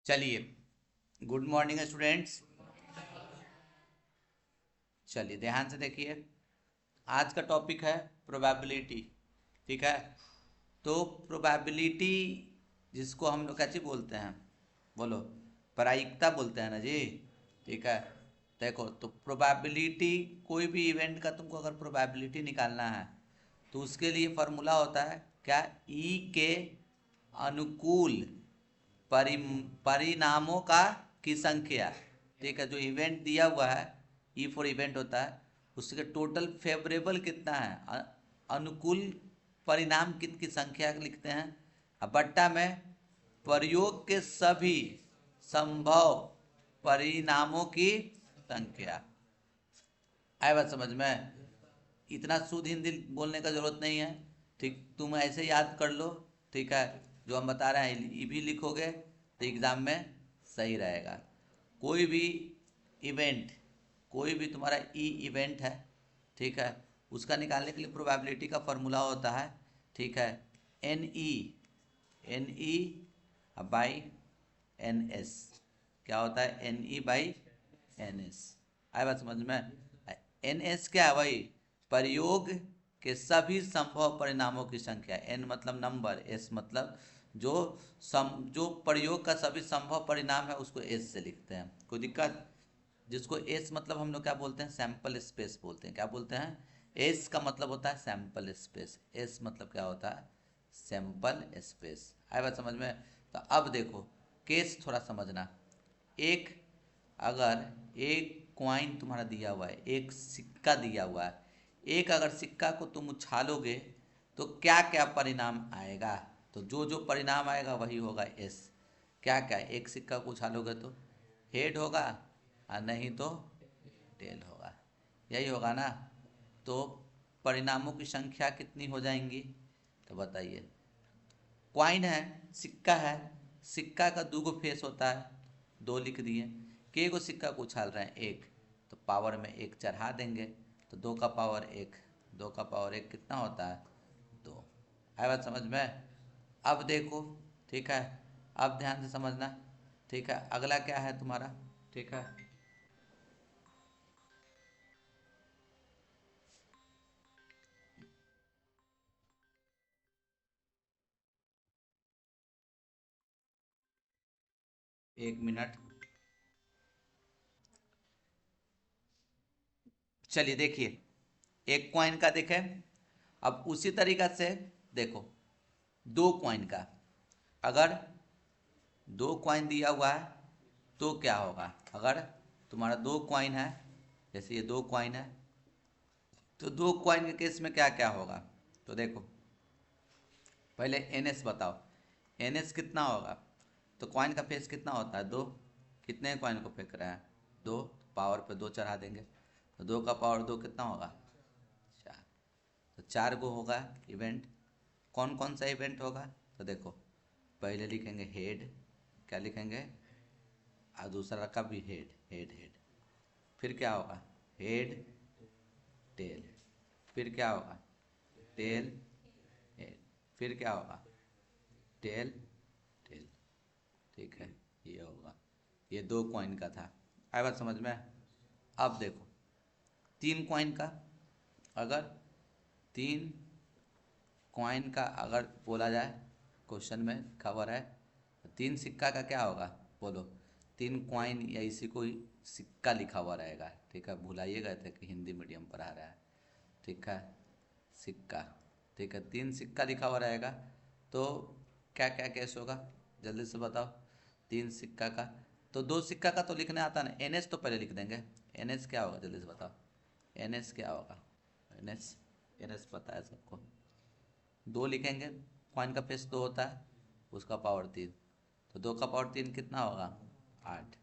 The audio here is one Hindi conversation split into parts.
चलिए, गुड मॉर्निंग स्टूडेंट्स। चलिए ध्यान से देखिए। आज का टॉपिक है प्रोबेबिलिटी। ठीक है। तो प्रोबेबिलिटी जिसको हम लोग क्या चीज बोलते हैं, बोलो, प्रायिकता बोलते हैं ना जी। ठीक है। देखो, तो प्रोबेबिलिटी, कोई भी इवेंट का तुमको अगर प्रोबेबिलिटी निकालना है तो उसके लिए फॉर्मूला होता है क्या, ई के अनुकूल परि परिणामों का की संख्या। ठीक है, जो इवेंट दिया हुआ है, ई फॉर इवेंट होता है, उसके टोटल फेवरेबल कितना है, अनुकूल परिणाम कितनी संख्या लिखते हैं, और बट्टा में प्रयोग के सभी संभव परिणामों की संख्या। आए बात समझ में? इतना शुद्ध हिंदी बोलने का जरूरत नहीं है। ठीक, तुम ऐसे याद कर लो। ठीक है, जो हम बता रहे हैं ये भी लिखोगे तो एग्जाम में सही रहेगा। कोई भी इवेंट, कोई भी तुम्हारा ई इवेंट है, ठीक है, उसका निकालने के लिए प्रोबेबिलिटी का फॉर्मूला होता है, ठीक है, N E by N S. क्या होता है? N E by N S. आए बात समझ में? एन एस क्या है? वही प्रयोग के सभी संभव परिणामों की संख्या। एन मतलब नंबर, एस मतलब जो जो प्रयोग का सभी संभव परिणाम है उसको एस से लिखते हैं। कोई दिक्कत? जिसको एस मतलब हम लोग क्या बोलते हैं, सैंपल स्पेस बोलते हैं। क्या बोलते हैं? एस का मतलब होता है सैंपल स्पेस। एस मतलब क्या होता है? Sample space. आए बात समझ में? तो अब देखो, केस थोड़ा समझना। एक, अगर एक कॉइन तुम्हारा दिया हुआ है, एक सिक्का दिया हुआ है, एक अगर सिक्का को तुम उछालोगे तो क्या क्या परिणाम आएगा? तो जो जो परिणाम आएगा वही होगा एस। क्या क्या? एक सिक्का को उछालोगे तो हेड होगा, और नहीं तो टेल होगा। यही होगा ना? तो परिणामों की संख्या कितनी हो जाएंगी? तो बताइए। क्वाइन है, सिक्का है, सिक्का का दो गो फेस होता है, दो लिख दिए। के गो सिक्का को उछाल रहे हैं? एक, तो पावर में एक चढ़ा देंगे, तो दो का पावर एक, दो का पावर एक कितना होता है? दो। है बात समझ में? अब देखो, ठीक है, अब ध्यान से समझना। ठीक है, अगला क्या है तुम्हारा? ठीक है, 1 मिनट। चलिए देखिए, एक कॉइन का देखें। अब उसी तरीका से देखो, दो कॉइन का, अगर दो कॉइन दिया हुआ है तो क्या होगा? अगर तुम्हारा दो कॉइन है, जैसे ये दो कॉइन है, तो दो कॉइन के केस में क्या क्या होगा? तो देखो, पहले एन एस बताओ। एन एस कितना होगा? तो कॉइन का फेस कितना होता है? दो। कितने कॉइन को फेंक रहा है? दो। पावर पे दो चढ़ा देंगे, तो दो का पावर दो कितना होगा? चार। तो चार गो होगा इवेंट। कौन कौन सा इवेंट होगा? तो देखो, पहले लिखेंगे हेड। क्या लिखेंगे? और दूसरा का भी हेड, हेड हेड। फिर क्या होगा? Head tail. फिर क्या होगा? Tail head. फिर क्या होगा? Tail tail. ठीक है, ये होगा। ये दो कॉइन का था। आए बात समझ में? अब देखो, तीन कॉइन का, अगर तीन कॉइन का अगर बोला जाए, क्वेश्चन में खबर है, तो तीन सिक्का का क्या होगा? बोलो। तीन कॉइन या इसी को ही सिक्का लिखा हुआ रहेगा। ठीक है, भुलाइए गए थे कि हिंदी मीडियम पढ़ा रहा है। ठीक है, सिक्का। ठीक है, तीन सिक्का लिखा हुआ रहेगा। तो क्या क्या केस होगा? जल्दी से बताओ। तीन सिक्का का, तो दो सिक्का का तो लिखने आता ना, एन एस तो पहले लिख देंगे। एन एस क्या होगा? जल्दी से बताओ। एन एस क्या होगा? एन एस, एन एस पता है सबको। दो लिखेंगे, कॉइन का फेस दो होता है, उसका पावर तीन, तो दो का पावर तीन कितना होगा? आठ।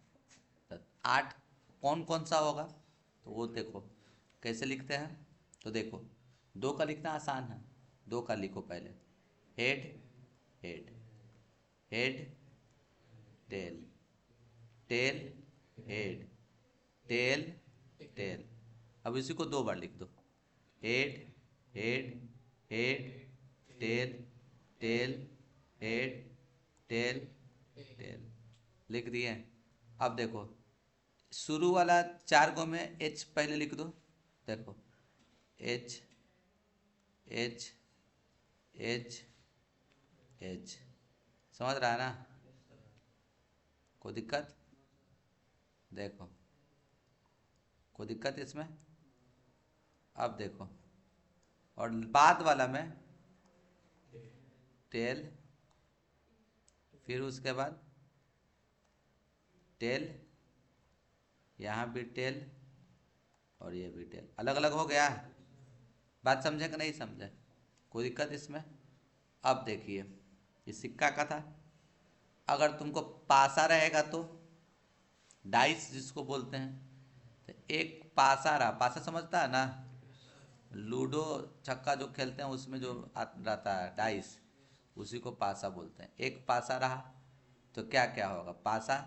तो आठ कौन कौन सा होगा? तो वो देखो कैसे लिखते हैं। तो देखो, दो का लिखना आसान है। दो का लिखो पहले, head head, head tail, tail head, tail tail. अब इसी को दो बार लिख दो, head head, head tail, tail head, tail tail. लिख दिए। अब देखो शुरू वाला 4 गो में एच पहले लिख दो। देखो एच एच एच एच, समझ रहा है ना? कोई दिक्कत? देखो कोई दिक्कत इसमें? अब देखो, और बाद वाला में टेल, फिर उसके बाद टेल, यहाँ भी टेल और ये भी टेल, अलग अलग हो गया। बात समझे कि नहीं समझे? कोई दिक्कत इसमें? अब देखिए ये सिक्का का था, अगर तुमको पासा रहेगा तो डाइस जिसको बोलते हैं, तो एक पासा रहा, पासा समझता है ना? लूडो छक्का जो खेलते हैं उसमें जो रहता है डाइस, उसी को पासा बोलते हैं। एक पासा रहा तो क्या क्या होगा? पासा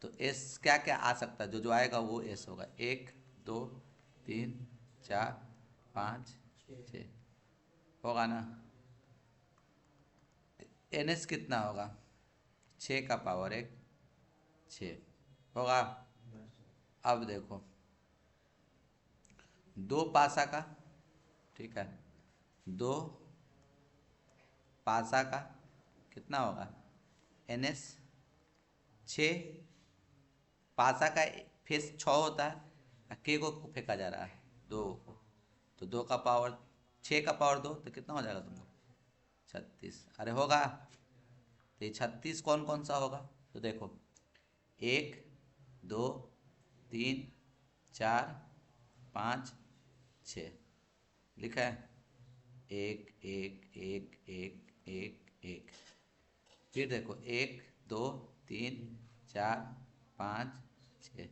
तो एस क्या क्या आ सकता है, जो जो आएगा वो एस होगा। 1 2 3 4 5 6 होगा ना? एन एस कितना होगा? 6 का पावर 1, 6 होगा। अब देखो 2 पासा का, ठीक है, 2 पासा का कितना होगा? एन एस 6, पासा का फेस 6 होता है, के को फेंका जा रहा है 2 को, तो 2 का पावर 6 का पावर 2 तो कितना हो जाएगा तुमको? 36। अरे होगा? तो ये 36 कौन कौन सा होगा? तो देखो 1 2 3 4 5 6 लिखा है। 1 1 1 1 1 1, फिर देखो 1 2 3 4 5 6,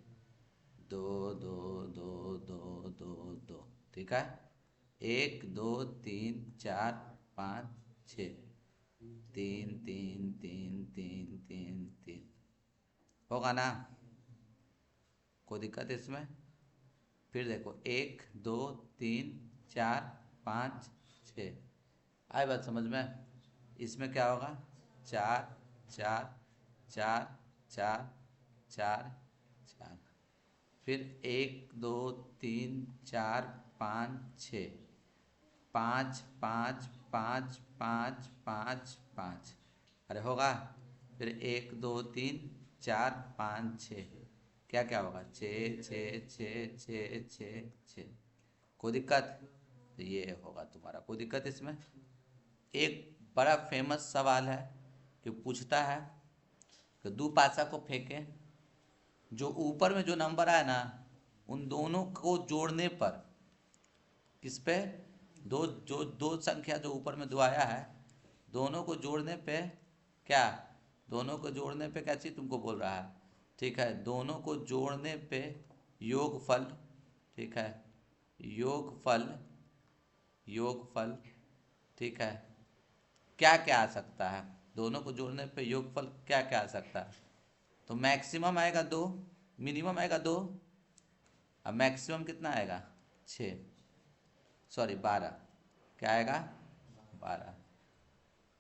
2 2 2 2 2 2, ठीक है। 1 2 3 4 5 6, 3 3 3 3 3 3 होगा ना? कोई दिक्कत इसमें? फिर देखो 1 2 3 4 5 6, आई बात समझ में? इसमें क्या होगा? 4 4 4 4 4 4, फिर 1 2 3 4 5 6, 5 5 5 5 5 5, अरे होगा? फिर 1 2 3 4 5 6, क्या क्या होगा? 6 6 6 6 6 6, कोई दिक्कत? तो ये होगा तुम्हारा। कोई दिक्कत इसमें? एक बड़ा फेमस सवाल है कि पूछता है कि 2 पासा को फेंके, जो ऊपर में जो नंबर आया ना उन दोनों को जोड़ने पर, किस पे? दो जो 2 संख्या जो ऊपर में 2 आया है, दोनों को जोड़ने पे क्या? दोनों को जोड़ने पे क्या चीज़ तुमको बोल रहा है? ठीक है, दोनों को जोड़ने पे योगफल, ठीक है, योगफल, योगफल, ठीक है, क्या क्या आ सकता है? दोनों को जोड़ने पे योगफल क्या क्या आ सकता है? तो मैक्सिमम आएगा 2, मिनिमम आएगा 2, अब मैक्सिमम कितना आएगा? 6, सॉरी 12, क्या आएगा? 12।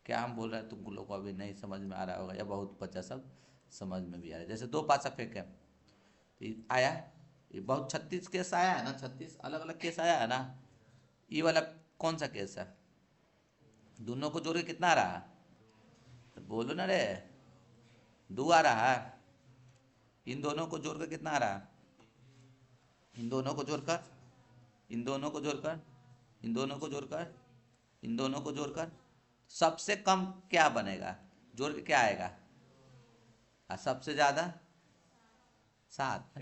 क्या हम बोल रहे हैं तुम लोग को अभी नहीं समझ में आ रहा होगा, या बहुत बच्चा सब समझ में भी आ रहा है। जैसे 2 पासा फेंके तो ये आया, ये बहुत 36 केस आया है ना, 36 अलग अलग केस आया है ना। ये वाला कौन सा केस है? दोनों को जोड़ के कितना आ रहा है? तो बोलो ना रे, 2 आ रहा है। इन दोनों को जोड़कर कितना आ रहा है? इन दोनों को जोड़कर, इन दोनों को जोड़कर, इन दोनों को जोड़कर, इन दोनों को जोड़कर सबसे कम क्या बनेगा? जोड़ के क्या आएगा? और सबसे ज्यादा 7,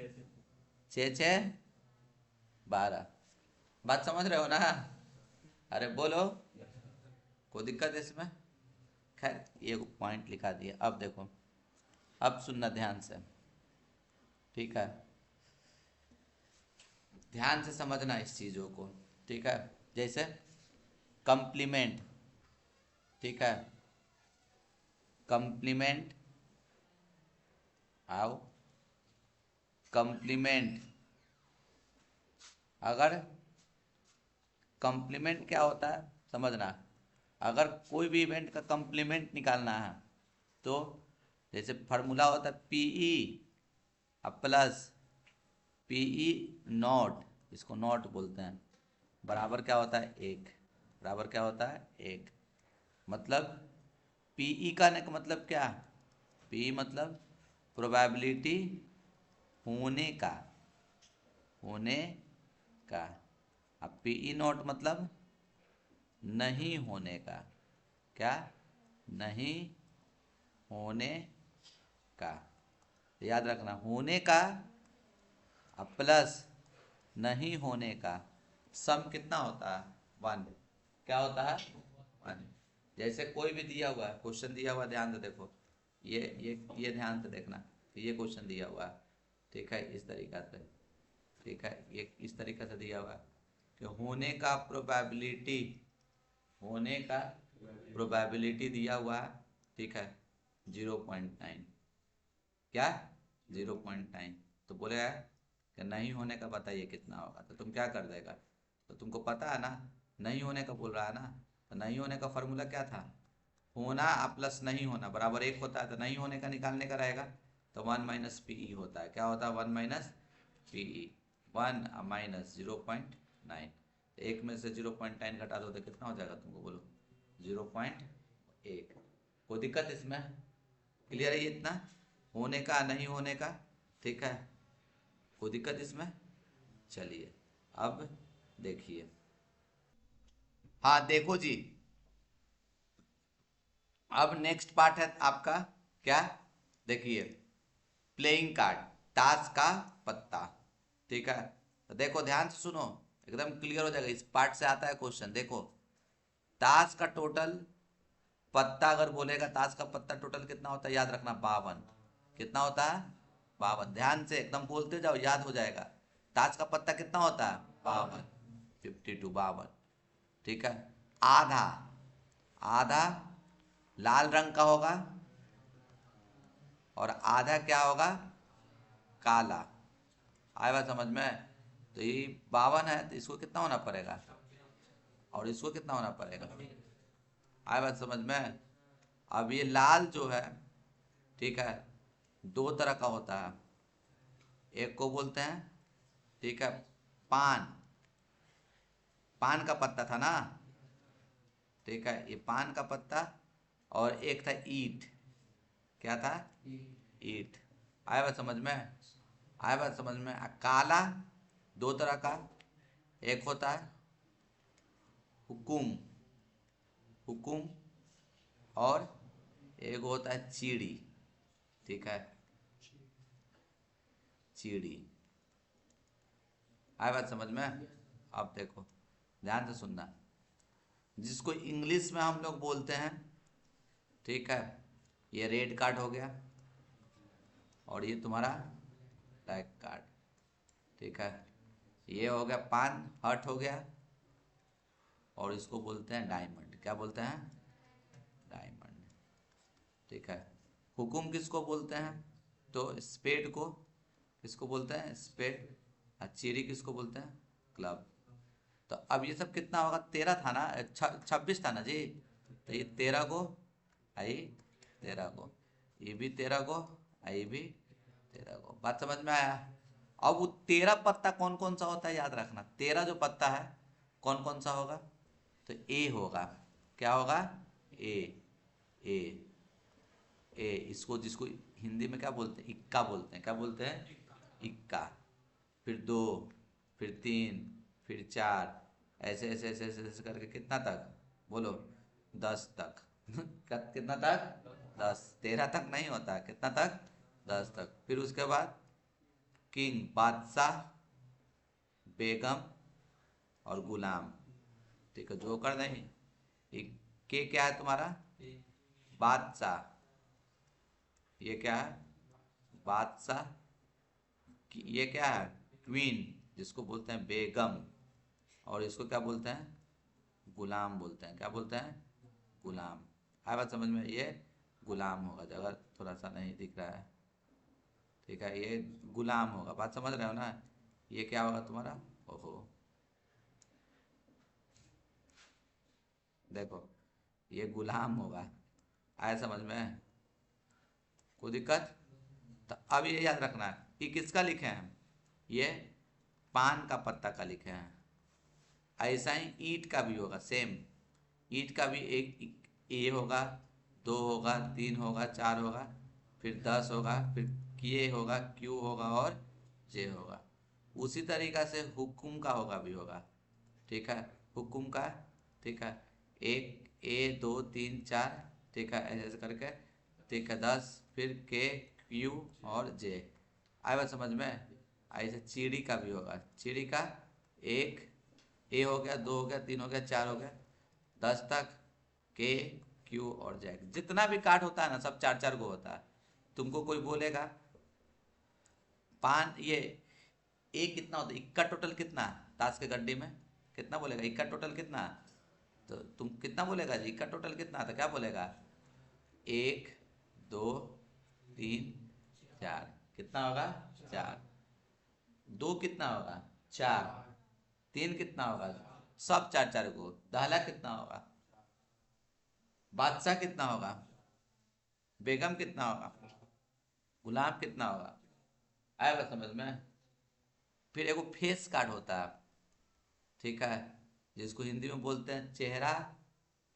6 6 12। बात समझ रहे हो ना? अरे बोलो, कोई दिक्कत इसमें? खैर ये पॉइंट लिखा दिया। अब देखो, अब सुनना ध्यान से, ठीक है, ध्यान से समझना इस चीज़ों को, ठीक है। जैसे कंप्लीमेंट, ठीक है, कंप्लीमेंट, आओ कंप्लीमेंट, अगर कंप्लीमेंट क्या होता है समझना, अगर कोई भी इवेंट का कंप्लीमेंट निकालना है तो जैसे फार्मूला होता है पीई अब प्लस पीई नॉट, इसको नॉट बोलते हैं, बराबर क्या होता है 1, बराबर क्या होता है 1। मतलब पीई का मतलब क्या, पी मतलब प्रोबेबिलिटी होने का, होने का। अब पीई नॉट मतलब नहीं होने का, क्या, नहीं होने का। याद रखना होने का अब प्लस नहीं होने का, सम कितना होता है 1, क्या होता है 1। जैसे कोई भी दिया हुआ है क्वेश्चन, दिया हुआ ध्यान से देखो, ये ध्यान से देखना, ये क्वेश्चन दिया हुआ है, ठीक है, इस तरीका से, ठीक है, ये इस तरीके से दिया हुआ है कि होने का प्रोबेबिलिटी, होने का प्रोबेबिलिटी दिया हुआ है, ठीक है 0.9, क्या 0.9। तो बोलेगा कि नहीं होने का बताइए कितना होगा, तो तुम क्या कर देगा, तो तुमको पता है ना नहीं होने का बोल रहा है ना, तो नहीं होने का फॉर्मूला क्या था, होना प्लस नहीं होना बराबर 1 होता है, तो नहीं होने का निकालने का रहेगा तो 1 माइनस पीई होता है, क्या होता है 1 माइनस पीई, 1 माइनस 0.9, एक में से 0.9 घटा दो तो कितना हो जाएगा तुमको बोलो 0.1। कोई दिक्कत इसमें, क्लियर है ये इतना, होने का नहीं होने का, ठीक है, कोई दिक्कत इसमें। चलिए अब देखिए, हाँ देखो जी, अब नेक्स्ट पार्ट है आपका क्या, देखिए प्लेइंग कार्ड, ताश का पत्ता, ठीक है। तो देखो ध्यान से सुनो, एकदम क्लियर हो जाएगा, इस पार्ट से आता है क्वेश्चन। देखो ताश का टोटल पत्ता अगर बोलेगा, ताश का पत्ता टोटल कितना होता है, याद रखना 52, कितना होता है 52, ध्यान से एकदम बोलते जाओ याद हो जाएगा। ताश का पत्ता कितना होता है 52, 52 52, ठीक है। आधा, आधा लाल रंग का होगा और आधा क्या होगा काला, आए बात समझ में। तो ये 52 है तो इसको कितना होना पड़ेगा और इसको कितना होना पड़ेगा, आए बात समझ में। अब ये लाल जो है, ठीक है, दो तरह का होता है, एक को बोलते हैं, ठीक है, पान, पान का पत्ता था ना, ठीक है, ये पान का पत्ता, और एक था ईट, क्या था ईट, आया बात समझ में, आया बात समझ में। काला दो तरह का, एक होता है हुकुम, हुकुम, और एक होता है चीड़ी, ठीक है, चीड़ी, आया बात समझ में। अब देखो ध्यान से सुनना, जिसको इंग्लिश में हम लोग बोलते हैं, ठीक है, ये रेड कार्ड हो गया और ये तुम्हारा ब्लैक कार्ड, ठीक है, ये हो गया पान हर्ट हो गया, और इसको बोलते हैं डायमंड, क्या बोलते हैं डायमंड, ठीक है। हुकुम किसको बोलते हैं, तो स्पेड को किसको बोलते हैं स्पेड, और चीरी किसको बोलते हैं क्लब। तो अब ये सब कितना होगा, 13 था ना, 26 था ना जी, तो ये 13 को, आई 13 को, ये भी 13 को, आई भी 13 को, बात समझ में आया। अब वो 13 पत्ता कौन कौन सा होता है याद रखना, 13 जो पत्ता है कौन कौन सा होगा, तो ए होगा, क्या होगा ए, ए, ए, इसको जिसको हिंदी में क्या बोलते हैं इक्का बोलते हैं, क्या बोलते हैं इक्का, फिर 2, फिर 3, फिर 4, ऐसे ऐसे ऐसे ऐसे, ऐसे करके कितना तक बोलो 10 तक कितना तक 10, 13 तक नहीं होता, कितना तक 10 तक। फिर उसके बाद किंग बादशाह, बेगम और गुलाम, ठीक है, जोकर नहीं, एक के क्या है तुम्हारा बादशाह, ये क्या है बादशाह, ये क्या है क्वीन जिसको बोलते हैं बेगम, और इसको क्या बोलते हैं गुलाम बोलते हैं, क्या बोलते हैं गुलाम। आया बात समझ में, ये गुलाम होगा, अगर थोड़ा सा नहीं दिख रहा है, ठीक है, ये गुलाम होगा, बात समझ रहे हो ना। ये क्या होगा तुम्हारा, ओहो देखो ये गुलाम होगा, आया समझ में। कोई दिक्कत? तो अब ये याद रखना है, ये किसका लिखे हैं, ये पान का पत्ता का लिखे हैं। ऐसा ही ईंट का भी होगा सेम, ईंट का भी एक ए होगा, 2 होगा, 3 होगा, 4 होगा, फिर 10 होगा, फिर के होगा, क्यू होगा और जे होगा। उसी तरीका से हुकुम का होगा भी होगा, ठीक है, हुकुम का, ठीक है, एक ए 2 3 4, ठीक है, ऐसे ऐसे करके, ठीक है, 10, फिर के क्यू और जे। आए बात समझ में? ऐसे चिड़ी का भी होगा, चिड़ी का एक ए हो गया, 2 हो गया, 3 हो गया, 4 हो गया, 10 तक, के क्यू और जैक, जितना भी कार्ड होता है ना सब 4 4 गो होता है। तुमको कोई बोलेगा पान ये ए कितना होता है, इक्का टोटल कितना ताश के गड्डी में, कितना बोलेगा इक्का टोटल कितना, तो तुम कितना बोलेगा जी, इक्का टोटल कितना, तो क्या बोलेगा 1 2 3 4, कितना होगा 4, 2 कितना होगा 4, 3 कितना होगा, सब 4 4 गो, दहला कितना होगा, बादशाह कितना होगा, बेगम कितना होगा, गुलाम कितना होगा। आएगा समझ में? फिर एगो फेस कार्ड होता है, ठीक है, जिसको हिंदी में बोलते हैं चेहरा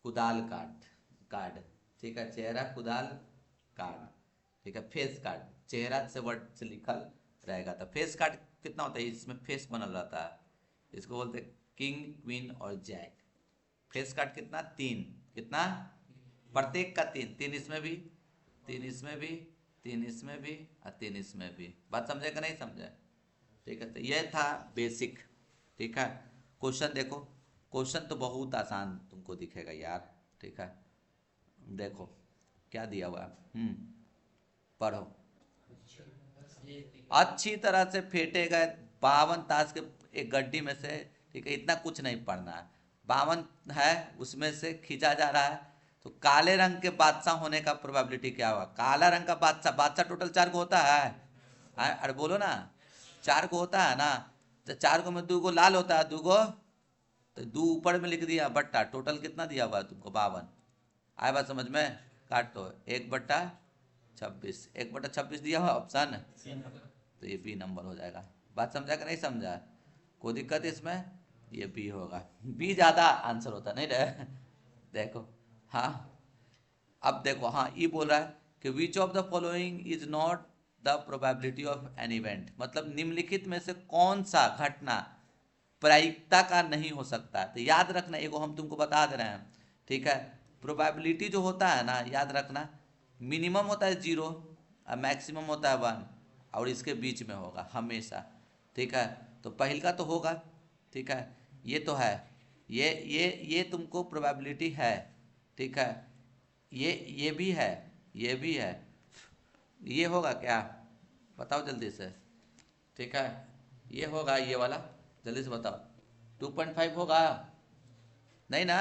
कुदाल कार्ड, कार्ड, ठीक है, चेहरा कुदाल कार्ड, ठीक है, फेस कार्ड, चेहरा से वर्ड से लिखल रहेगा। तो फेस कार्ड कितना होता है, इसमें फेस बनल रहता है, इसको बोलते हैं किंग क्वीन और जैक। फेस कार्ड कितना 3, कितना, प्रत्येक का 3 3, इसमें भी 3, इसमें भी 3, इसमें भी और 3 इसमें भी। बात समझे कि नहीं समझे? ठीक है, तो यह था बेसिक, ठीक है। क्वेश्चन देखो, क्वेश्चन तो बहुत आसान तुमको दिखेगा यार, ठीक है, देखो क्या दिया हुआ है, पढ़ो। अच्छी तरह से फेंटे गए 52 ताश के एक गड्डी में से, ठीक है, इतना कुछ नहीं पढ़ना है, 52 है उसमें से खींचा जा रहा है, तो काले रंग के बादशाह होने का प्रोबेबिलिटी क्या होगा, काला रंग का बादशाह, बादशाह टोटल 4 को होता है, अरे बोलो ना, 4 को होता है ना, तो 4 को में 2 को लाल होता है, 2 को, तो 2 ऊपर में लिख दिया बट्टा, टोटल कितना दिया हुआ है तुमको 52। आए बात समझ में? काटो 1/26, 1/26 दिया हुआ ऑप्शन, तो ये बी नंबर हो जाएगा। बात समझा कि नहीं समझा? कोई दिक्कत इसमें? ये बी होगा, बी ज़्यादा आंसर होता नहीं रहे। देखो हाँ, अब देखो हाँ, ये बोल रहा है कि which of the following is not the probability of an event, मतलब निम्नलिखित में से कौन सा घटना प्रायिकता का नहीं हो सकता। तो याद रखना, एगो हम तुमको बता दे रहे हैं, ठीक है, प्रोबेबिलिटी जो होता है ना, याद रखना, मिनिमम होता है 0 और मैक्सिमम होता है 1, और इसके बीच में होगा हमेशा, ठीक है। तो पहल का तो होगा, ठीक है, ये तो है, ये तुमको प्रोबेबिलिटी है, ठीक है, ये भी है, ये भी है, ये होगा क्या, बताओ जल्दी से, ठीक है, ये होगा ये वाला, जल्दी से बताओ, 2.5 होगा नहीं ना,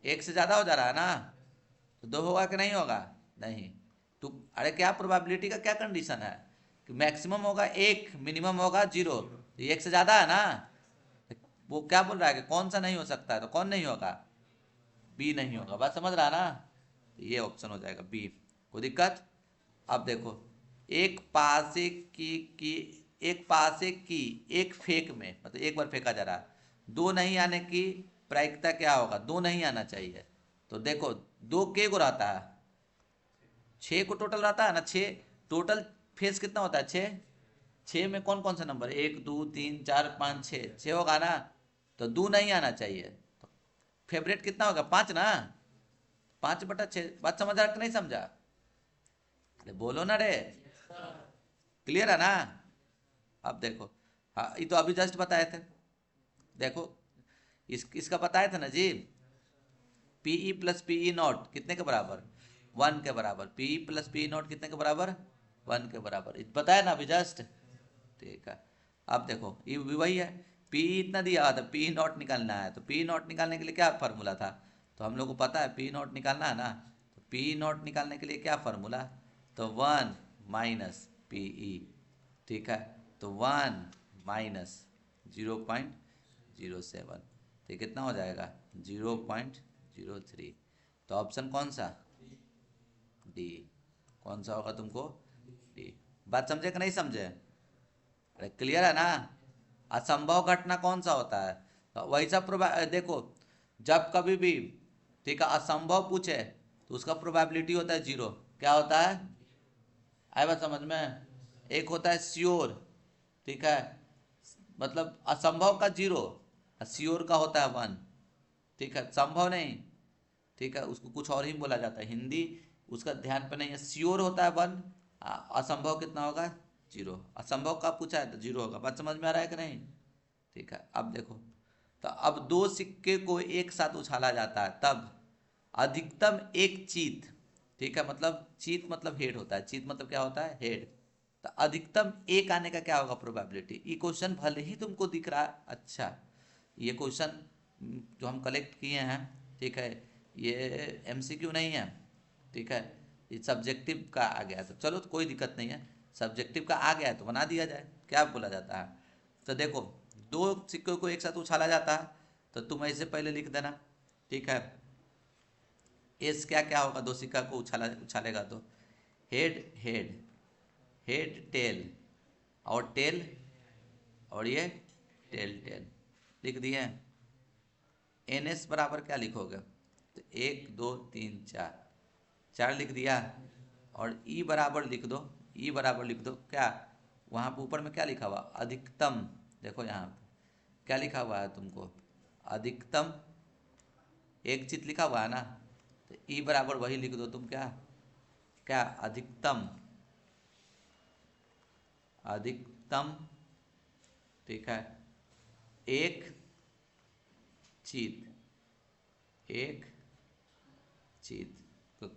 1 से ज़्यादा हो जा रहा है ना, तो 2 होगा कि नहीं होगा, नहीं, तो अरे क्या प्रोबेबिलिटी का क्या कंडीशन है कि मैक्सिमम होगा 1, मिनिमम होगा 0, तो 1 से ज़्यादा है ना, वो क्या बोल रहा है कि कौन सा नहीं हो सकता है, तो कौन नहीं होगा, बी नहीं होगा। बात समझ रहा ना, तो ये ऑप्शन हो जाएगा बी। कोई दिक्कत? अब देखो, एक पासे की एक पासे की एक फेंक में, मतलब एक बार फेंका जा रहा है, 2 नहीं आने की प्रायिकता क्या होगा, 2 नहीं आना चाहिए। तो देखो 2 के को रहता है, 6 को टोटल रहता है ना, 6 टोटल फेस कितना होता है, 6, 6 में कौन कौन सा नंबर, 1 2 3 4 5 6, 6 होगा ना, तो 2 नहीं आना चाहिए, तो फेवरेट कितना होगा 5 ना, 5/6। बात समझ रहा कि नहीं समझा? अरे बोलो ना रे, क्लियर है ना? अब देखो, हाँ ये तो अभी जस्ट बताए थे, देखो इसका बताया था ना जी, पीई प्लस पीई नॉट कितने के बराबर, 1 के बराबर, पीई प्लस पीई नॉट कितने के बराबर, 1 के बराबर, बताया ना अभी जस्ट, ठीक है। अब देखो ये भी वही है, पीई इतना दिया हुआ था, पी नॉट निकालना है, तो पी नॉट निकालने के लिए क्या फार्मूला था, तो हम लोग को पता है पी नॉट निकालना है ना, तो पी नॉट निकालने के लिए क्या फार्मूला, तो 1 माइनस पीई, ठीक है, तो 1 माइनस 0.07, तो कितना हो जाएगा 0.03, तो ऑप्शन कौन सा, डी। कौन सा होगा तुमको? डी। बात समझे कि नहीं समझे? अरे क्लियर है ना? असंभव घटना कौन सा होता है? तो वही सब देखो, जब कभी भी ठीक है असंभव पूछे तो उसका प्रोबेबिलिटी होता है 0। क्या होता है? आए बात समझ में? एक होता है श्योर, ठीक है, मतलब असंभव का 0, श्योर का होता है 1। ठीक है, संभव नहीं, ठीक है, उसको कुछ और ही बोला जाता है, हिंदी उसका ध्यान पे नहीं है। श्योर होता है 1, असंभव कितना होगा? 0। असंभव का पूछा है तो 0 होगा। बात समझ में आ रहा है कि नहीं? ठीक है, अब देखो, तो अब दो सिक्के को एक साथ उछाला जाता है तब अधिकतम एक चीत, ठीक है, मतलब चीत मतलब हेड होता है, चीत मतलब क्या होता है? हेड। तो अधिकतम एक आने का क्या होगा प्रोबेबिलिटी? ये क्वेश्चन भले ही तुमको दिख रहा है अच्छा, ये क्वेश्चन जो हम कलेक्ट किए हैं, ठीक है, ये एमसीक्यू नहीं है, ठीक है, ये सब्जेक्टिव का आ गया है, तो चलो तो कोई दिक्कत नहीं है, सब्जेक्टिव का आ गया है तो बना दिया जाए, क्या बोला जाता है। तो देखो, दो सिक्कों को एक साथ उछाला जाता है तो तुम ऐसे पहले लिख देना, ठीक है। एस क्या क्या होगा? दो सिक्का को उछालेगा तो हेड हेड, हेड टेल, और टेल, और ये टेल टेल लिख दिए। एन एस बराबर क्या लिखोगे? तो 1 2 3 4, 4 लिख दिया। और ई बराबर लिख दो, ई बराबर लिख दो क्या? वहाँ पर ऊपर में क्या लिखा हुआ? अधिकतम। देखो यहाँ पे क्या लिखा हुआ है तुमको? अधिकतम एक चित लिखा हुआ है ना, तो ई बराबर वही लिख दो तुम, क्या क्या? अधिकतम, अधिकतम, ठीक है, एक चीत, एक चीत। तो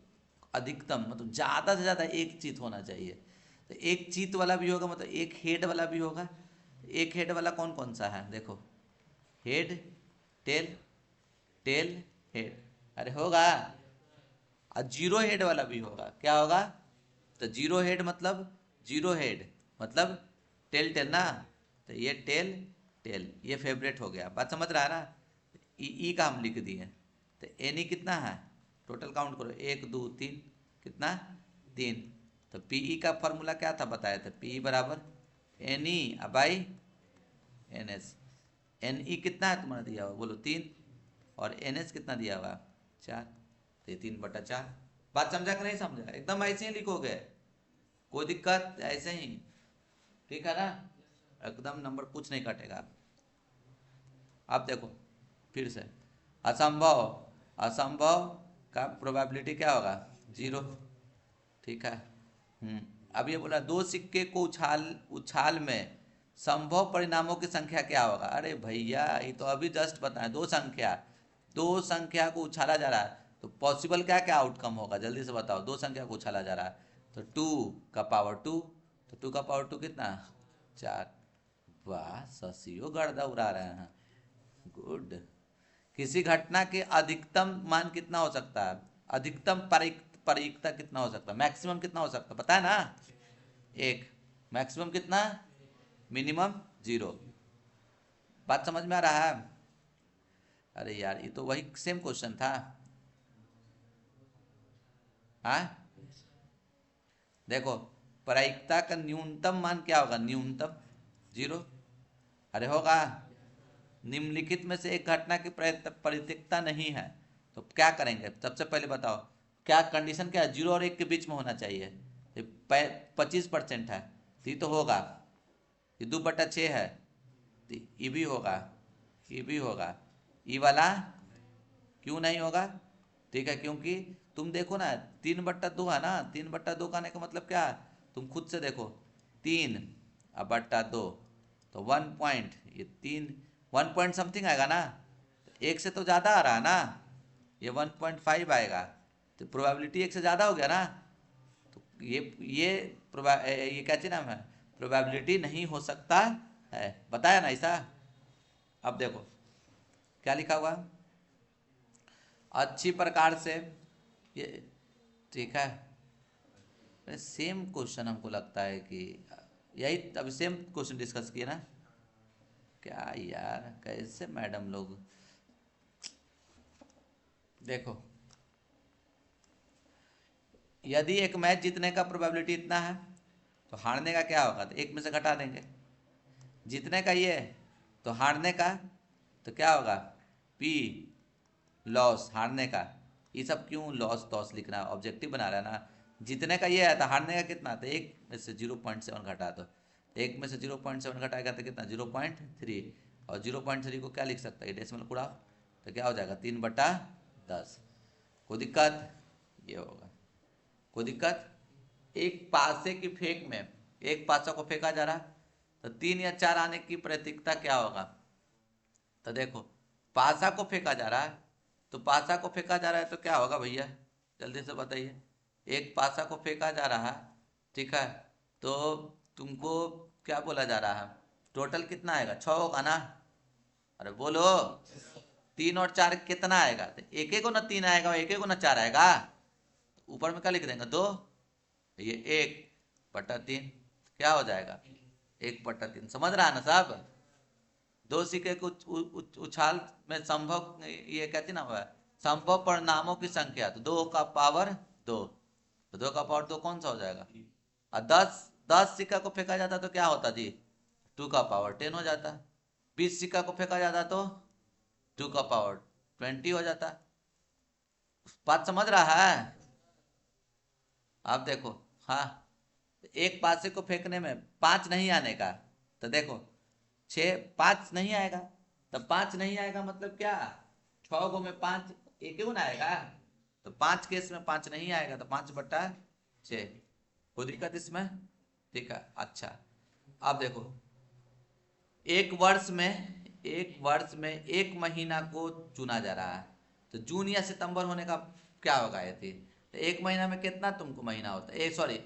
अधिकतम मतलब ज़्यादा से ज़्यादा एक चीत होना चाहिए। तो एक चीत वाला भी होगा, मतलब एक हेड वाला भी होगा। एक हेड वाला कौन कौन सा है? देखो, हेड टेल, टेल हेड, अरे होगा। और जीरो हेड वाला भी होगा, क्या होगा? तो जीरो हेड मतलब, जीरो हेड मतलब टेल टेल ना, तो ये टेल टेल, ये फेवरेट हो गया। बात समझ रहा है ना? ई का हम लिख दिए। तो एनी कितना है? टोटल काउंट करो, 1 2 3, कितना? 3। तो पीई का फॉर्मूला क्या था बताया था? पीई बराबर N E by N S. N E कितना है तुम्हारा दिया हुआ? बोलो 3। और एन एस कितना दिया हुआ? 4। तो ये 3/4। बात समझा कि नहीं समझा? एकदम ऐसे ही लिखोगे, कोई दिक्कत ऐसे ही, ठीक है ना? एकदम नंबर कुछ नहीं कटेगा। अब देखो फिर से, असंभव, असंभव का प्रोबेबिलिटी क्या होगा? 0, ठीक है। अब ये बोला दो सिक्के को उछाल उछाल में संभव परिणामों की संख्या क्या होगा? अरे भैया ये तो अभी जस्ट बताएं, दो संख्या को उछाला जा रहा है तो पॉसिबल क्या क्या आउटकम होगा? जल्दी से बताओ। दो संख्या को उछाला जा रहा है तो 2 का पावर 2, तो 2 का पावर 2 कितना? 4। वाह, ससियो गर्दा उड़ा रहे हैं, गुड। किसी घटना के अधिकतम मान कितना हो सकता है? अधिकतम परिकता कितना हो सकता है? मैक्सिमम कितना हो सकता है पता है ना? 1। मैक्सिमम कितना? मिनिमम 0। बात समझ में आ रहा है? अरे यार ये तो वही सेम क्वेश्चन था। हाँ देखो, प्रायिकता का न्यूनतम मान क्या होगा? न्यूनतम 0। अरे होगा। निम्नलिखित में से एक घटना की परितिकता नहीं है तो क्या करेंगे? सबसे पहले बताओ, क्या कंडीशन क्या है? 0 और 1 के बीच में होना चाहिए। 25% है तो ये तो होगा। ये 2/6 है तो ये भी होगा, ये भी होगा। ये वाला क्यों नहीं होगा? ठीक है, क्योंकि तुम देखो ना 3/2 है ना, 3/2 का आने का मतलब क्या? तुम खुद से देखो, 3/2 तो 1 पॉइंट, ये 3 1 पॉइंट समथिंग आएगा ना, एक से तो ज़्यादा आ रहा है ना, ये 1.5 आएगा तो प्रोबेबिलिटी एक से ज़्यादा हो गया ना। तो ये क्या चीज नाम है? प्रोबेबिलिटी नहीं हो सकता है, बताया ना ऐसा। अब देखो क्या लिखा हुआ, अच्छी प्रकार से ये, ठीक है। सेम क्वेश्चन हमको लगता है कि यही अभी सेम क्वेश्चन डिस्कस किए ना। क्या यार कैसे मैडम लोग, देखो यदि एक मैच जीतने का प्रोबेबिलिटी इतना है तो हारने का क्या होगा, तो एक में से घटा देंगे। जीतने का ये है तो हारने का तो क्या होगा, पी। लॉस हारने का, ये सब क्यों लॉस टॉस लिखना, ऑब्जेक्टिव बना रहा है ना। जीतने का ये है तो हारने का कितना, तो एक में से 0.7 घटा दो, एक में से 0.7 घटाएगा तो कितना 0.3, और 0.3 को क्या लिख सकता है, डेसिमल पूरा, तो क्या हो जाएगा 3/10। कोई दिक्कत, ये होगा। कोई दिक्कत, एक पासे की फेंक में एक पासा को फेंका जा रहा तो 3 या 4 आने की प्रतीकता क्या होगा, तो देखो पासा को फेंका जा रहा है, तो पासा को फेंका जा रहा है तो क्या होगा भैया, जल्दी से बताइए। एक पासा को फेंका जा रहा है, ठीक है, तो तुमको क्या बोला जा रहा है, टोटल कितना आएगा, 6 होगा ना, अरे बोलो। 3 और 4 कितना आएगा, तो एक एक को ना 3 आएगा, एक एक को ना 4 आएगा, ऊपर में क्या लिख देंगे 2, ये 1/3 क्या हो जाएगा 1/3। समझ रहा है ना साहब। दो सिक्के को उछाल में संभव, ये कहती ना हुआ संभव परिणामों की संख्या, तो 2 का पावर 2, तो 2 का पावर 2 कौन सा हो जाएगा। और 10 सिक्का को फेंका जाता तो क्या होता जी, 2 का पावर 10 हो जाता। 20 सिक्का को फेंका जाता तो 2 का पावर 20 हो जाता। बात समझ रहा है। आप देखो, हाँ, एक पासे को फेंकने में 5 नहीं आने का, तो देखो 5 नहीं आएगा, तो 5 नहीं आएगा मतलब क्या, 6 गो में 5 एक ही ना आएगा, तो 5 केस में 5 नहीं आएगा, तो 5/6। कोई दिक्कत इसमें, ठीक है। अच्छा अब देखो, एक महीना को चुना जा रहा है, तो जून या सितंबर होने का क्या होगा ये थी, तो एक महीना में कितना तुमको महीना होता है, सॉरी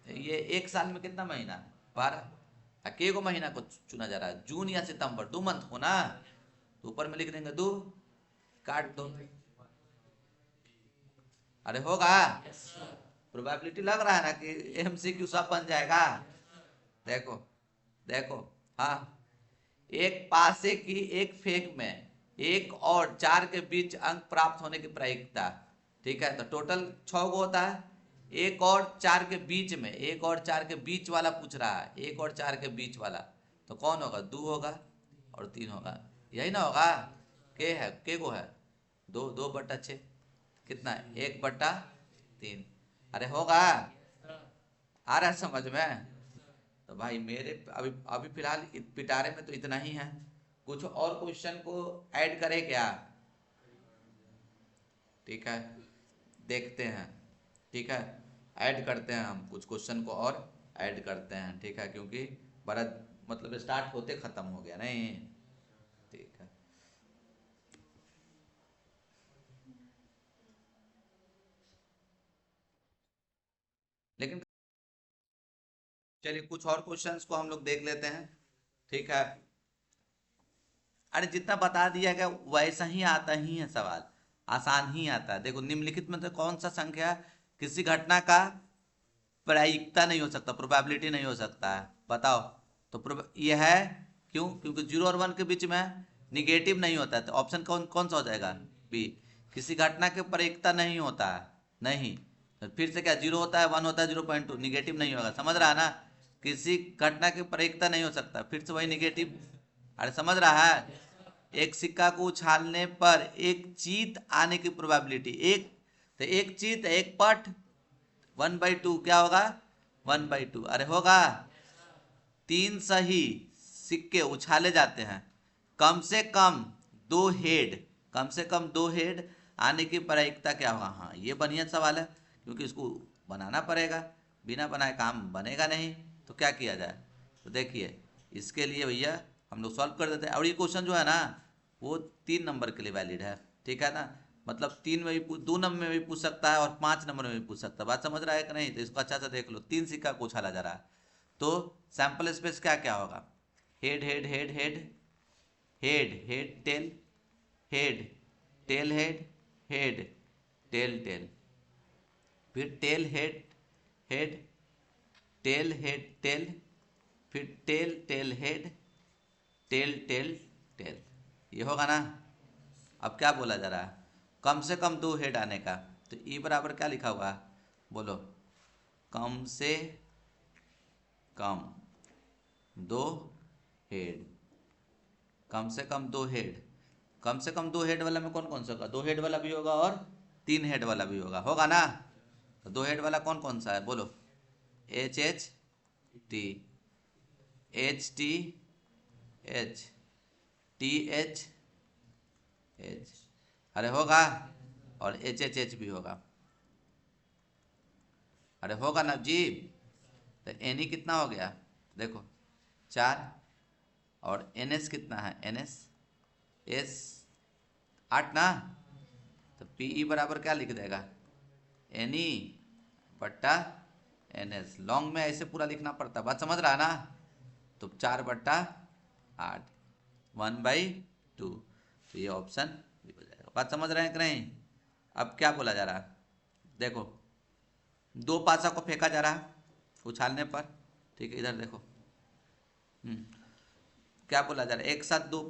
ये एक साल में कितना महीना, 12। के को महीना को चुना जा रहा है, जून या सितंबर, 2 मंथ को ना, तो ऊपर में लिख देंगे 2, काट दो। अरे होगा, प्रोबेबिलिटी लग रहा है ना कि एमसीक्यू सब बन जाएगा। देखो देखो, हाँ, एक पासे की एक फेंक में 1 और 4 के बीच अंक प्राप्त होने की प्रायिकता, ठीक है, तो टोटल 6 गो होता है। 1 और 4 के बीच में, 1 और 4 के बीच वाला पूछ रहा है, 1 और 4 के बीच वाला, तो कौन होगा, 2 होगा और 3 होगा, यही ना होगा। के है, के को है 2/6 कितना है 1/3। अरे होगा, आ रहा है समझ में। तो भाई मेरे अभी अभी फिलहाल पिटारे में तो इतना ही है, कुछ और क्वेश्चन को ऐड करें क्या, ठीक है, देखते हैं, ठीक है, ऐड करते हैं हम कुछ क्वेश्चन को और ऐड करते हैं, ठीक है, क्योंकि बड़ा मतलब स्टार्ट होते खत्म हो गया नहीं, ठीक है। लेकिन चलिए कुछ और क्वेश्चंस को हम लोग देख लेते हैं, ठीक है। अरे जितना बता दिया गया वैसा ही आता ही है सवाल, आसान ही आता है। देखो निम्नलिखित में से कौन सा संख्या किसी घटना का प्रायिकता नहीं हो सकता, प्रोबेबिलिटी नहीं हो सकता है, बताओ। तो ये है क्यों, क्योंकि 0 और 1 के बीच में निगेटिव नहीं होता है, तो ऑप्शन कौन कौन सा हो जाएगा, बी। किसी घटना के प्रायिकता नहीं होता है, नहीं, तो फिर से क्या 0 होता है, 1 होता है, 0.2 निगेटिव नहीं होगा, समझ रहा है ना। किसी घटना की प्रायिकता नहीं हो सकता, फिर से वही निगेटिव। अरे समझ रहा है, एक सिक्का को उछालने पर एक जीत आने की प्रोबेबिलिटी, एक, तो एक जीत एक पट 1/2 क्या होगा 1/2। अरे होगा, 3 सही सिक्के उछाले जाते हैं, कम से कम 2 हेड, कम से कम 2 हेड आने की प्रायिकता क्या होगा। हाँ ये बढ़िया सवाल है, क्योंकि इसको बनाना पड़ेगा, बिना बनाए काम बनेगा नहीं, तो क्या किया जाए। तो देखिए इसके लिए भैया हम लोग सॉल्व कर देते हैं, और ये क्वेश्चन जो है ना वो 3 नंबर के लिए वैलिड है, ठीक है ना, मतलब 3 में भी 2 नंबर में भी पूछ सकता है और 5 नंबर में भी पूछ सकता है। बात समझ रहा है कि नहीं, तो इसको अच्छा से देख लो, 3 सिक्का को उछाला जा रहा है, तो सैंपल स्पेस क्या क्या होगा, head head head head head head tail, head tail head head tail tail, फिर tail head head tail head tail, फिर tail tail head tail tail tail, ये होगा ना। अब क्या बोला जा रहा है, कम से कम 2 हेड आने का, तो ई बराबर क्या लिखा हुआ है बोलो, कम से कम 2 हेड, कम से कम 2 हेड। कम से कम 2 हेड वाला में कौन कौन सा होगा? 2 हेड वाला भी होगा और 3 हेड वाला भी होगा ना? तो 2 हेड वाला कौन कौन सा है बोलो? H H T, H T H, T H H, अरे होगा, और एच एच एच भी होगा, अरे होगा ना जी। तो एन ई कितना हो गया देखो 4, और एन एस कितना है? एन एस एस 8 ना। तो पी ई बराबर क्या लिख देगा? एन ई बट्टा एन एस। लॉन्ग में ऐसे पूरा लिखना पड़ता, बात समझ रहा है ना? तो 4/8, 1/2। तो ये ऑप्शन भी हो जाएगा। बात समझ रहे हैं कि नहीं? अब क्या बोला जा रहा है देखो, 2 पासा को फेंका जा रहा है उछालने पर, ठीक है? इधर देखो, क्या बोला जा रहा है? एक साथ 2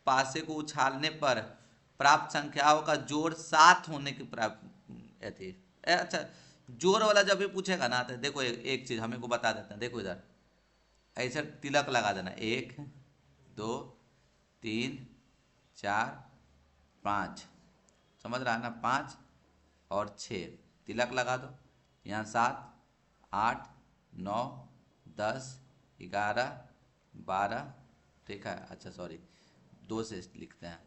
पासे को उछालने पर प्राप्त संख्याओं का जोड़ 7 होने की प्राप्त थी। अच्छा, जोड़ वाला जब भी पूछेगा ना तो देखो एक चीज हमें को बता देते हैं। देखो इधर ऐसे तिलक लगा देना, 1 2 3 4 5, समझ रहा है ना? 5 और 6 तिलक लगा दो। यहाँ 7 8 9 10 11 12, ठीक है? अच्छा सॉरी, 2 से लिखते हैं।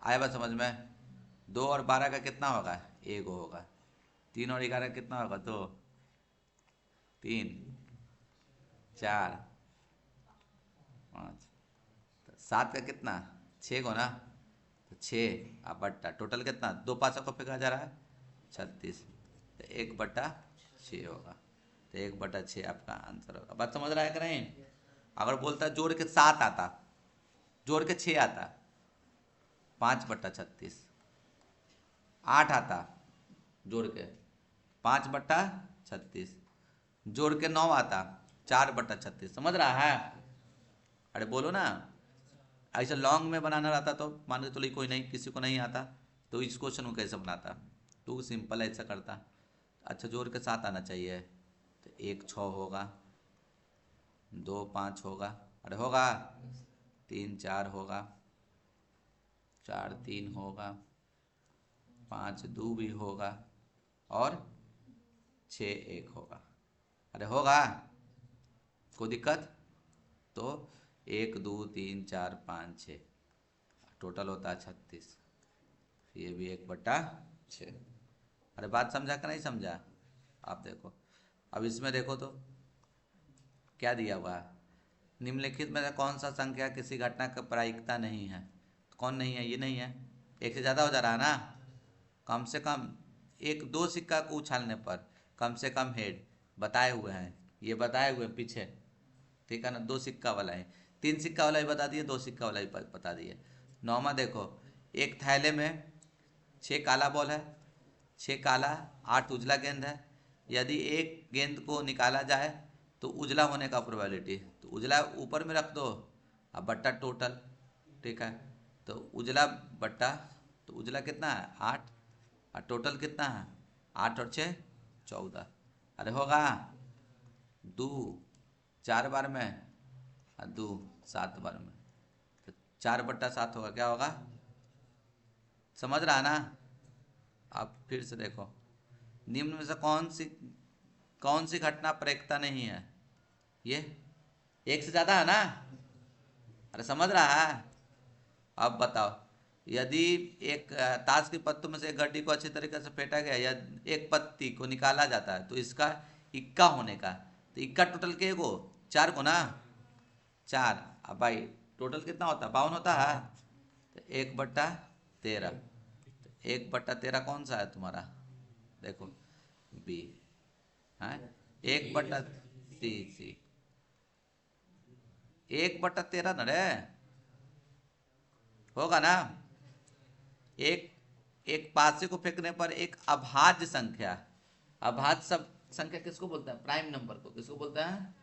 आया बात समझ में? 2 और 12 का कितना होगा? 1 होगा। 3 और 11 कितना होगा? 2, 3 4 5, 7 का कितना? 6 को ना। तो 6 अब बट्टा टोटल कितना? 2 पासा को फेंका जा रहा है 36, तो 1/6 होगा। तो 1/6 आपका आंसर होगा। बात समझ रहा है कि नहीं? अगर बोलता जोड़ के 7 आता, जोड़ के 6 आता, 5/36, 8 आता जोड़ के 5/36, जोड़ के 9 आता 4/36, समझ रहा है? अरे बोलो ना। ऐसा लॉन्ग में बनाना रहता तो मान के चलो कोई नहीं, किसी को नहीं आता, तो इस क्वेश्चन को कैसे बनाता? तो सिंपल ऐसा करता। अच्छा, जोड़ के 7 आना चाहिए, तो 1 6 होगा, 2 5 होगा, अरे होगा, 3 4 होगा, 4 3 होगा, 5 2 भी होगा, और 6 1 होगा, अरे होगा। कोई दिक्कत? तो 1 2 3 4 5 6, टोटल होता है 36। ये भी 1/6। अरे बात समझा कि नहीं समझा? आप देखो, अब इसमें देखो तो क्या दिया हुआ है? निम्नलिखित में से कौन सा संख्या किसी घटना का प्रायिकता नहीं है? कौन नहीं है? ये नहीं है, एक से ज़्यादा हो जा रहा है ना। कम से कम 1 2 सिक्का को उछालने पर कम से कम हेड बताए हुए हैं, ये बताए हुए पीछे, ठीक है ना? 2 सिक्का वाला है, 3 सिक्का वाला भी बता दिए, 2 सिक्का वाला भी बता दिए। नौमा देखो, एक थैले में 6 काला बॉल है, 6 काला 8 उजला गेंद है। यदि एक गेंद को निकाला जाए तो उजला होने का प्रोबेबिलिटी, तो उजला ऊपर में रख दो, अब बट्टा टोटल, ठीक है? तो उजला बट्टा, तो उजला कितना है? 8, और टोटल कितना है? 8 और 6 14, अरे होगा 2 4 बार में, और 2 7 बार में, तो 4/7 होगा। क्या होगा? समझ रहा ना? अब फिर से देखो, निम्न में से कौन सी घटना प्रायिकता नहीं है? ये एक से ज्यादा है ना? अरे समझ रहा है? अब बताओ, यदि एक ताश की पत्तों में से एक गड्डी को अच्छी तरीके से फेंटा गया या एक पत्ती को निकाला जाता है तो इसका इक्का होने का, तो इक्का टोटल के गो? 4 को ना। 4, अब भाई टोटल कितना होता है? 52 होता है। तो 1/13, 1/13 कौन सा है तुम्हारा? देखो बी है, 1/3, 1/13 न रे, होगा ना? एक एक पासे को फेंकने पर एक अभाज्य संख्या, अभाज्य सब संख्या किसको बोलते हैं? प्राइम नंबर को किसको बोलते हैं?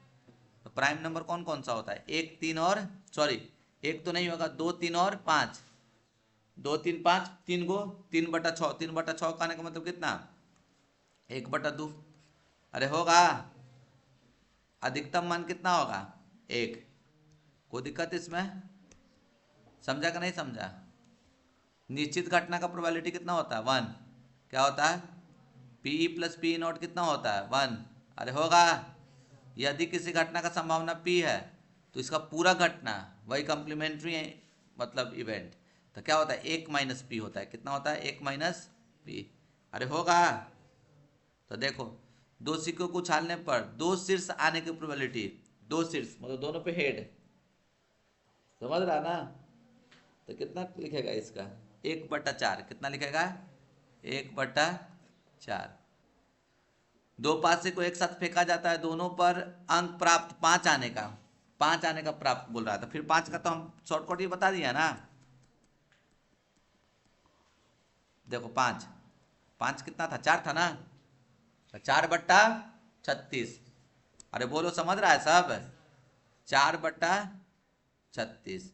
तो प्राइम नंबर कौन कौन सा होता है? 1 3 और सॉरी, एक तो नहीं होगा, 2 3 और 5, 2 3 5, 3 गो, 3/6, 3/6 का आने का मतलब कितना? 1/2, अरे होगा, अधिकतम मान कितना होगा 1। कोई दिक्कत इसमें? समझा कि नहीं समझा? निश्चित घटना का प्रोबेबिलिटी कितना होता है 1। क्या होता है पी प्लस पी नॉट कितना होता है 1। अरे होगा, यदि किसी घटना का संभावना पी है तो इसका पूरा घटना वही कम्प्लीमेंट्री मतलब इवेंट, तो क्या होता है 1 माइनस पी होता है। कितना होता है 1 माइनस पी। अरे होगा, तो देखो दो सिक्कों को उछालने पर दो शीर्ष आने की प्रोबेबिलिटी, दो शीर्ष मतलब दोनों पे हेड, समझ रहा ना? तो कितना लिखेगा इसका 1/4। कितना लिखेगा 1/4। दो पासे को एक साथ फेंका जाता है, दोनों पर अंक प्राप्त 5 आने का, 5 आने का प्राप्त बोल रहा था। फिर 5 का तो हम शॉर्टकट ये बता दिया ना। देखो 5 5 कितना था 4 था ना, 4/36। अरे बोलो समझ रहा है सब? 4/36।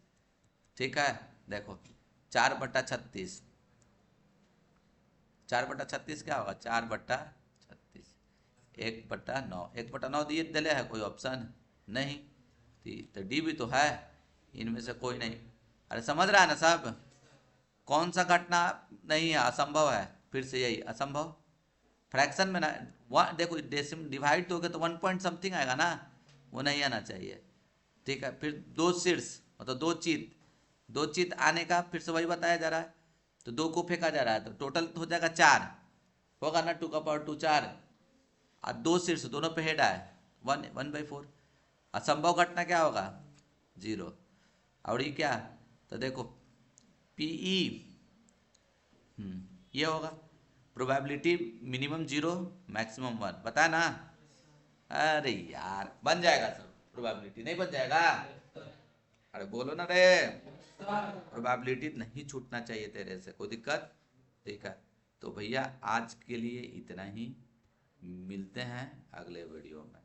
ठीक है, देखो 4/36, 4/36 क्या होगा 4/36, 1/9। 1/9 दिए दिले है, कोई ऑप्शन नहीं, तो डी भी तो है, इनमें से कोई नहीं। अरे समझ रहा है ना सब? कौन सा घटना नहीं है, असंभव है, फिर से यही असंभव। फ्रैक्शन में ना देखो डेसिम डिवाइड दोगे तो 1 पॉइंट समथिंग आएगा ना, वो नहीं आना चाहिए। ठीक है, फिर दो शीर्ष मतलब दो चित आने का फिर से वही बताया जा रहा है। तो 2 को फेंका जा रहा है तो टोटल हो जाएगा 4, होगा ना 2 4। और 2 शीर्ष दोनों पे हेड आए 1/4। असंभव घटना क्या होगा 0। और ये क्या, तो देखो पीई ये होगा प्रोबेबिलिटी मिनिमम 0 मैक्सिमम 1, बताया ना? अरे यार बन जाएगा सब, प्रोबेबिलिटी नहीं बन जाएगा? अरे बोलो ना रे, प्रोबेबिलिटी नहीं छूटना चाहिए तेरे से, कोई दिक्कत? ठीक है, तो भैया आज के लिए इतना ही, मिलते हैं अगले वीडियो में।